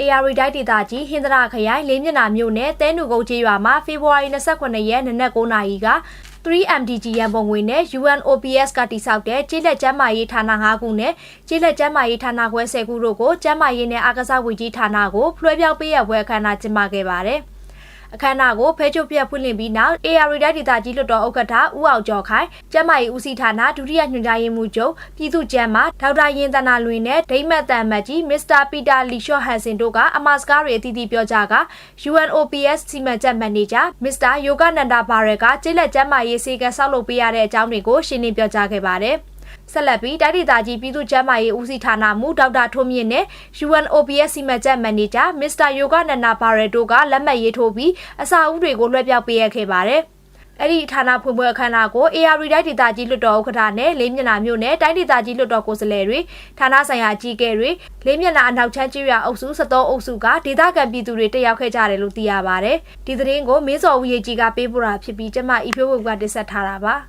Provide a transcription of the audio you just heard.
AR တိုင်းဒေသကြီးဟင်္ဒရာခရိုင်လေးမျက်နှာမြို့နယ်တဲနူကုန်းကျေးရွာမှာဖေဖော်ဝါရီ29ရက်နနက်9:00 နာရီက 3MDG ရန်ပုံငွေနဲ့ UNOPS ကတိစောက်တဲ့ကျေးလက်ကျန်းမာရေးဌာန9ခုနဲ့ကျေးလက်ကျန်းမာရေးဌာနခွဲ10ခုတို့ကိုကျန်းမာရေးနဲ့အားကစားဝန်ကြီးဌာနကိုလွှဲပြောင်းပေးရပွဲအခမ်းအနားကျင်းပခဲ့ပါတယ်။အခမ်းအနားကိုဖဲချုပ်ပြဖွင့်လှစ်ပြီးနောက် AR တိုင်းဒေသကြီးလွှတ်တော်ဥက္ကဋ္ဌဦးအောင်ကျော်ခိုင်ကျန်းမာရေးဦးစီးဌာနဒုတိယညွှန်ကြားရေးမှူးချုပ်ပြည်သူ့ကျန်းမာဒေါက်တာရင်သနာလွင်နဲ့ဒိမတ်တန်မတ်ကြီးမစ္စတာပီတာလီရှော့ဟန်ဆင်တို့ကအမှာစကားတွေအသီးသီးပြောကြက UNOPS စီမံချက်မန်နေဂျာမစ္စတာယိုဂနန္ဒာဘာရယ်ကကျေးလက်ကျန်းမာရေးစေကဆောက်လုပ်ပေးရတဲ့အကြောင်းတွေကိုရှင်းလင်းပြောကြားခဲ့ပါတယ်။ဆက်လက်ပြီးတိုင်းဒေသကြီးပြည်သူ့ကျန်းမာရေးဦးစီးဌာနမှဒေါက်တာထွန်းမြင့်နဲ့ UNOPS စီမံချက်မန်နေဂျာမစ္စတာယိုဂနန္ဒာဘာရယ်တို့ကလက်မှတ်ရေးထိုးပြီးအစာအုပ်တွေကိုလွှဲပြောင်းပေးရခဲ့ပါတယ်။အဲ့ဒီဌာနဖွင့်ပွဲအခမ်းအနားကို AR တိုင်းဒေသကြီးလွှတ်တော်ဥက္ကဋ္ဌနဲ့လေးမျက်နှာမြို့နယ်တိုင်းဒေသကြီးလွှတ်တော်ကိုယ်စားလှယ်တွေဌာနဆိုင်ရာအကြီးအကဲတွေလေးမျက်နှာအနောက်ချမ်းကျေးရွာအုပ်စု73အုပ်စုကဒေသခံပြည်သူတွေတက်ရောက်ခဲ့ကြတယ်လို့သိရပါတယ်။ဒီသတင်းကိုမင်းစော်ဦးရေးကြီးကပေးပို့တာဖြစ်ပြီးကျမဤဖြိုးဝေကတင်ဆက်ထားတာပါ။